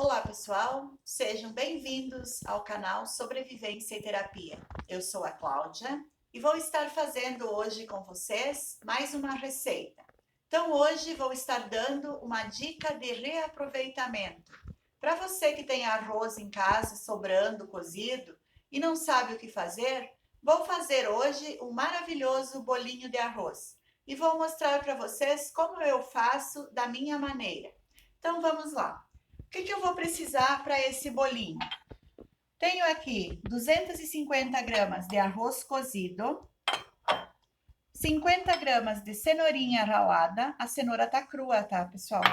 Olá pessoal, sejam bem-vindos ao canal Sobrevivência e Terapia. Eu sou a Cláudia e vou estar fazendo hoje com vocês mais uma receita. Então hoje vou estar dando uma dica de reaproveitamento. Para você que tem arroz em casa sobrando cozido e não sabe o que fazer, vou fazer hoje um maravilhoso bolinho de arroz e vou mostrar para vocês como eu faço da minha maneira. Então vamos lá. O que eu vou precisar para esse bolinho? Tenho aqui 250 gramas de arroz cozido, 50 gramas de cenourinha ralada, a cenoura tá crua, tá, pessoal?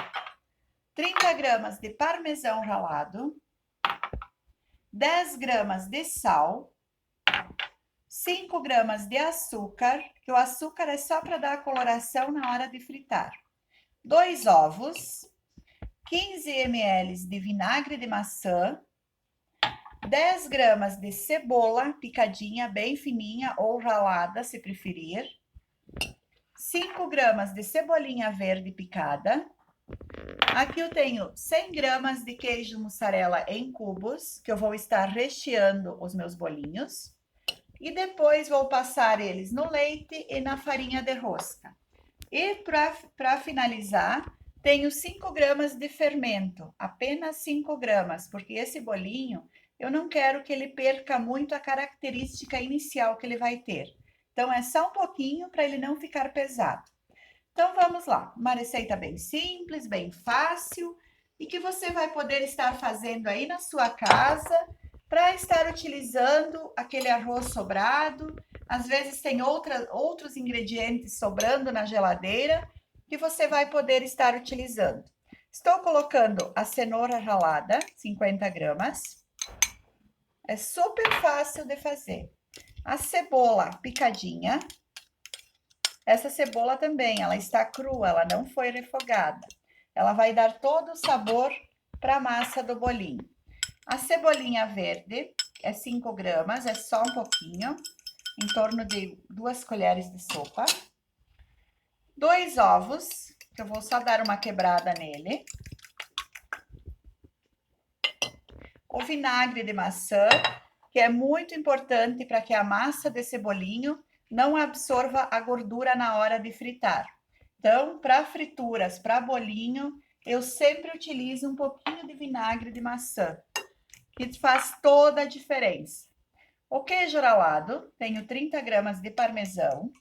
30 gramas de parmesão ralado, 10 gramas de sal, 5 gramas de açúcar, que o açúcar é só para dar a coloração na hora de fritar, 2 ovos, 15 ml de vinagre de maçã, 10 gramas de cebola picadinha bem fininha ou ralada, se preferir, 5 gramas de cebolinha verde picada. Aqui eu tenho 100 gramas de queijo mussarela em cubos, que eu vou estar recheando os meus bolinhos. E depois vou passar eles no leite e na farinha de rosca. E para finalizar, tenho 5 gramas de fermento, apenas 5 gramas, porque esse bolinho eu não quero que ele perca muito a característica inicial que ele vai ter. Então, é só um pouquinho para ele não ficar pesado. Então, vamos lá. Uma receita bem simples, bem fácil e que você vai poder estar fazendo aí na sua casa para estar utilizando aquele arroz sobrado. Às vezes tem outros ingredientes sobrando na geladeira que você vai poder estar utilizando. Estou colocando a cenoura ralada, 50 gramas. É super fácil de fazer. A cebola picadinha. Essa cebola também, ela está crua, ela não foi refogada. Ela vai dar todo o sabor para a massa do bolinho. A cebolinha verde é 5 gramas, é só um pouquinho, em torno de 2 colheres de sopa. 2 ovos, que eu vou só dar uma quebrada nele. O vinagre de maçã, que é muito importante para que a massa desse bolinho não absorva a gordura na hora de fritar. Então, para frituras, para bolinho, eu sempre utilizo um pouquinho de vinagre de maçã, que faz toda a diferença. O queijo ralado, tenho 30 gramas de parmesão,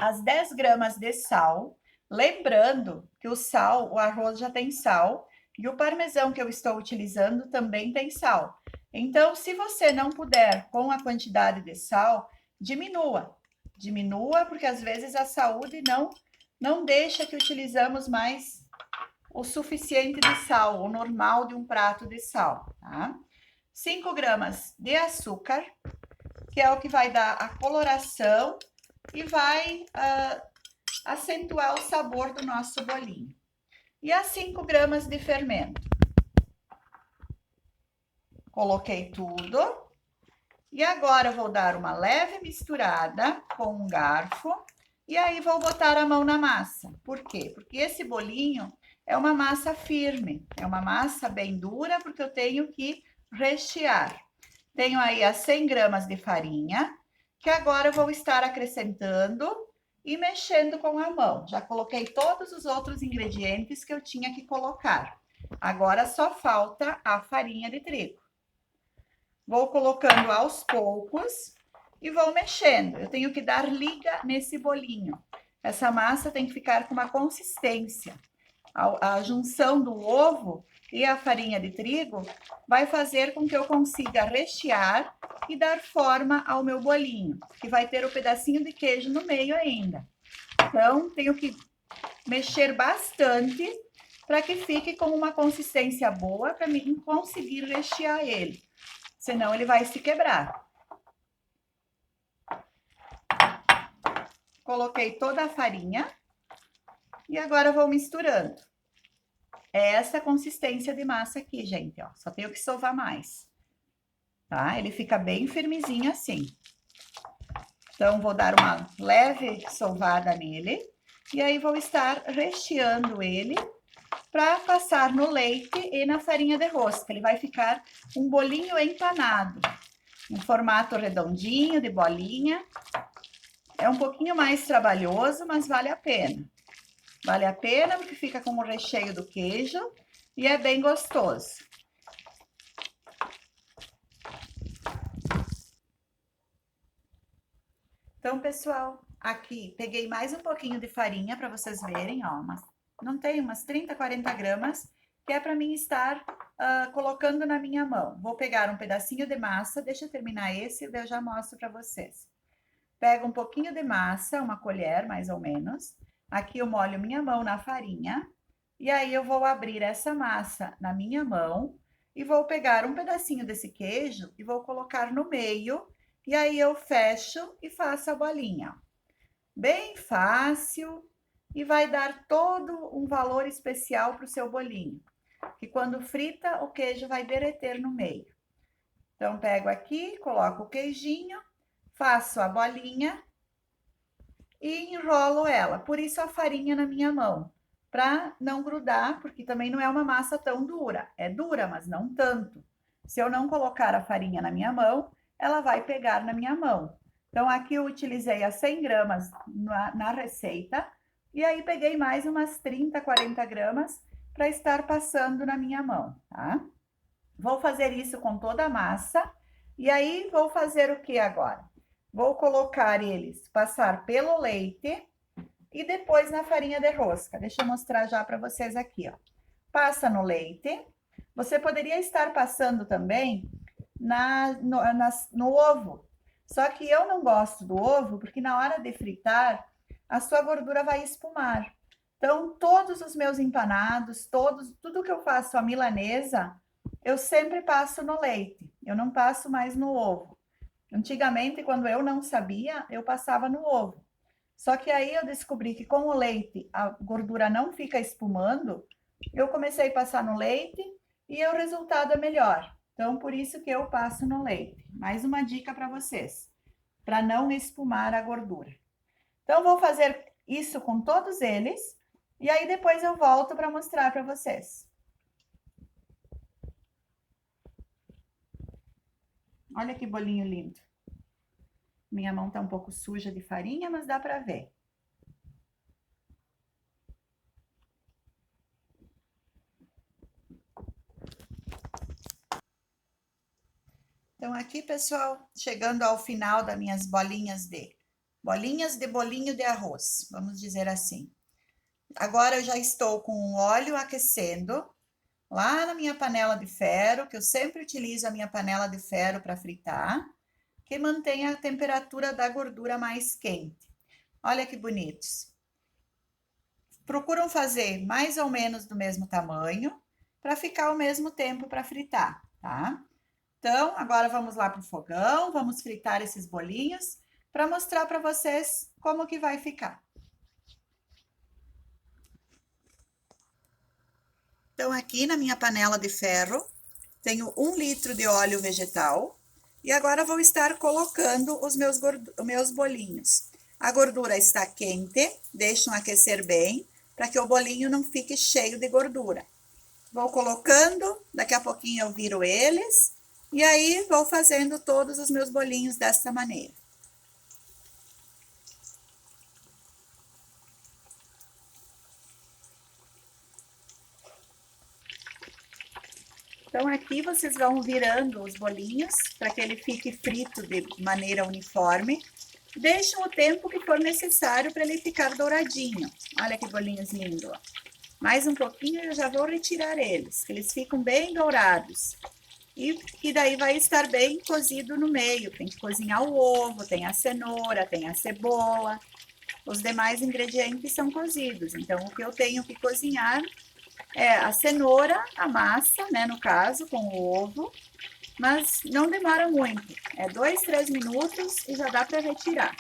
as 10 gramas de sal, lembrando que o arroz já tem sal, e o parmesão que eu estou utilizando também tem sal. Então, se você não puder com a quantidade de sal, diminua. Diminua, porque às vezes a saúde não deixa que utilizamos mais o suficiente de sal, o normal de um prato de sal, tá? 5 gramas de açúcar, que é o que vai dar a coloração e vai acentuar o sabor do nosso bolinho. E as 5 gramas de fermento. Coloquei tudo. E agora vou dar uma leve misturada com um garfo. E aí vou botar a mão na massa. Por quê? Porque esse bolinho é uma massa firme. É uma massa bem dura, porque eu tenho que rechear. Tenho aí as 100 gramas de farinha, que agora eu vou estar acrescentando e mexendo com a mão. Já coloquei todos os outros ingredientes que eu tinha que colocar. Agora só falta a farinha de trigo. Vou colocando aos poucos e vou mexendo. Eu tenho que dar liga nesse bolinho. Essa massa tem que ficar com uma consistência. A junção do ovo e a farinha de trigo vai fazer com que eu consiga rechear e dar forma ao meu bolinho, que vai ter o pedacinho de queijo no meio ainda. Então, tenho que mexer bastante para que fique com uma consistência boa para mim conseguir rechear ele, senão ele vai se quebrar. Coloquei toda a farinha e agora vou misturando. É essa consistência de massa aqui, gente, ó. Só tenho que sovar mais, tá? Ele fica bem firmezinho assim. Então, vou dar uma leve sovada nele. E aí, vou estar recheando ele para passar no leite e na farinha de rosca. Ele vai ficar um bolinho empanado, em formato redondinho, de bolinha. É um pouquinho mais trabalhoso, mas vale a pena. Vale a pena porque fica com o recheio do queijo e é bem gostoso. Então, pessoal, aqui peguei mais um pouquinho de farinha para vocês verem, ó, não tem umas 30, 40 gramas, que é para mim estar colocando na minha mão. Vou pegar um pedacinho de massa, deixa eu terminar esse e eu já mostro para vocês. Pego um pouquinho de massa, uma colher mais ou menos. Aqui eu molho minha mão na farinha e aí eu vou abrir essa massa na minha mão e vou pegar um pedacinho desse queijo e vou colocar no meio. E aí eu fecho e faço a bolinha. Bem fácil e vai dar todo um valor especial para o seu bolinho. Que quando frita, o queijo vai derreter no meio. Então, pego aqui, coloco o queijinho, faço a bolinha e enrolo ela. Por isso a farinha na minha mão, para não grudar, porque também não é uma massa tão dura. É dura, mas não tanto. Se eu não colocar a farinha na minha mão, ela vai pegar na minha mão. Então, aqui eu utilizei as 100 gramas na receita, e aí peguei mais umas 30, 40 gramas para estar passando na minha mão, tá? Vou fazer isso com toda a massa, e aí vou fazer o que agora? Vou colocar eles, passar pelo leite e depois na farinha de rosca. Deixa eu mostrar já para vocês aqui, ó. Passa no leite. Você poderia estar passando também no ovo. Só que eu não gosto do ovo, porque na hora de fritar, a sua gordura vai espumar. Então, todos os meus empanados, tudo que eu faço a milanesa, eu sempre passo no leite. Eu não passo mais no ovo. Antigamente, quando eu não sabia, eu passava no ovo. Só que aí eu descobri que com o leite a gordura não fica espumando, eu comecei a passar no leite e o resultado é melhor. Então, por isso que eu passo no leite. Mais uma dica para vocês, para não espumar a gordura. Então, vou fazer isso com todos eles e aí depois eu volto para mostrar para vocês. Olha que bolinho lindo. Minha mão tá um pouco suja de farinha, mas dá para ver. Então, aqui, pessoal, chegando ao final das minhas bolinhas de bolinho de arroz, vamos dizer assim. Agora eu já estou com o óleo aquecendo lá na minha panela de ferro, que eu sempre utilizo a minha panela de ferro para fritar, que mantém a temperatura da gordura mais quente. Olha que bonitos. Procuram fazer mais ou menos do mesmo tamanho, para ficar ao mesmo tempo para fritar, tá? Então, agora vamos lá para o fogão, vamos fritar esses bolinhos para mostrar para vocês como que vai ficar. Então, aqui na minha panela de ferro, tenho 1 litro de óleo vegetal e agora vou estar colocando os meus bolinhos. A gordura está quente, deixam aquecer bem, para que o bolinho não fique cheio de gordura. Vou colocando, daqui a pouquinho eu viro eles, e aí vou fazendo todos os meus bolinhos dessa maneira. Então, aqui vocês vão virando os bolinhos para que ele fique frito de maneira uniforme. Deixam o tempo que for necessário para ele ficar douradinho. Olha que bolinhos lindos, ó. Mais um pouquinho eu já vou retirar eles, que eles ficam bem dourados. E que daí vai estar bem cozido no meio. Tem que cozinhar o ovo, tem a cenoura, tem a cebola. Os demais ingredientes são cozidos. Então, o que eu tenho que cozinhar é a cenoura, a massa, né, no caso, com o ovo, mas não demora muito. É 2, 3 minutos e já dá para retirar.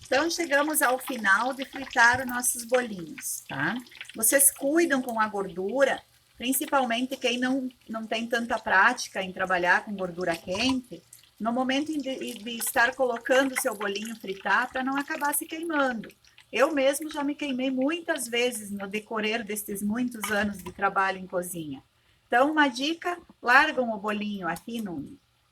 Então, chegamos ao final de fritar os nossos bolinhos, tá? Vocês cuidam com a gordura, principalmente quem não tem tanta prática em trabalhar com gordura quente, no momento de estar colocando o seu bolinho fritar, para não acabar se queimando. Eu mesmo já me queimei muitas vezes no decorrer destes muitos anos de trabalho em cozinha. Então, uma dica: largam o bolinho aqui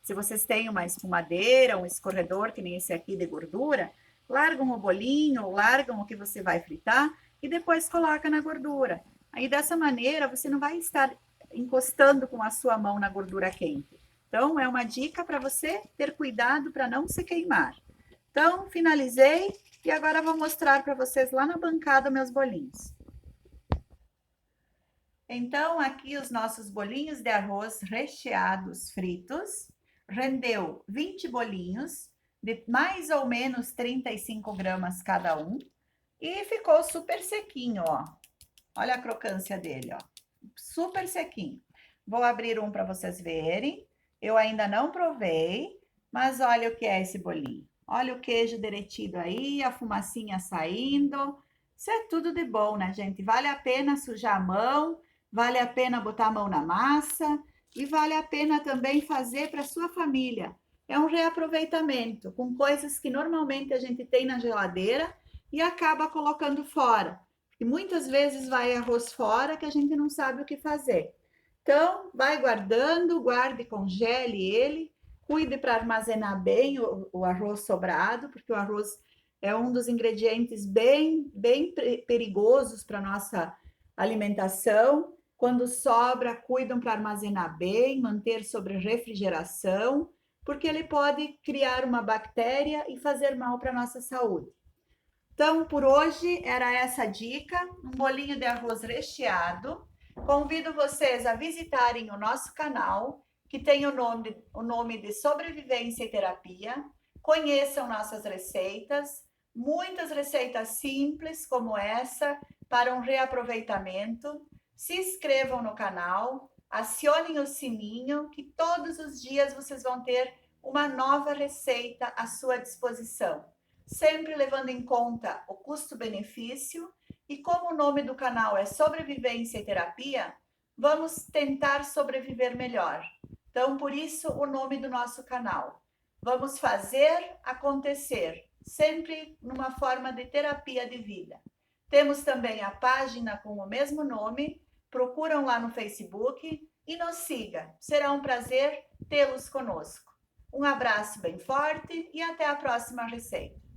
se vocês têm uma espumadeira, um escorredor, que nem esse aqui de gordura, largam o bolinho, largam o que você vai fritar e depois coloca na gordura. Aí, dessa maneira, você não vai estar encostando com a sua mão na gordura quente. Então, é uma dica para você ter cuidado para não se queimar. Então, finalizei e agora vou mostrar para vocês lá na bancada meus bolinhos. Então, aqui os nossos bolinhos de arroz recheados fritos. Rendeu 20 bolinhos, de mais ou menos 35 gramas cada um. E ficou super sequinho, ó. Olha a crocância dele, ó. Super sequinho. Vou abrir um para vocês verem. Eu ainda não provei, mas olha o que é esse bolinho. Olha o queijo derretido aí, a fumacinha saindo. Isso é tudo de bom, né, gente? Vale a pena sujar a mão, vale a pena botar a mão na massa e vale a pena também fazer para sua família. É um reaproveitamento com coisas que normalmente a gente tem na geladeira e acaba colocando fora. E muitas vezes vai arroz fora que a gente não sabe o que fazer. Então, vai guardando, guarde, congele ele, cuide para armazenar bem o arroz sobrado, porque o arroz é um dos ingredientes bem perigosos para nossa alimentação. Quando sobra, cuidam para armazenar bem, manter sobre refrigeração, porque ele pode criar uma bactéria e fazer mal para a nossa saúde. Então, por hoje era essa dica, um bolinho de arroz recheado. Convido vocês a visitarem o nosso canal, que tem o nome de Sobrevivência e Terapia. Conheçam nossas receitas, muitas receitas simples como essa, para um reaproveitamento. Se inscrevam no canal, acionem o sininho, que todos os dias vocês vão ter uma nova receita à sua disposição, sempre levando em conta o custo-benefício. E como o nome do canal é Sobrevivência e Terapia, vamos tentar sobreviver melhor. Então, por isso o nome do nosso canal. Vamos fazer acontecer, sempre numa forma de terapia de vida. Temos também a página com o mesmo nome, procuram lá no Facebook e nos siga. Será um prazer tê-los conosco. Um abraço bem forte e até a próxima receita.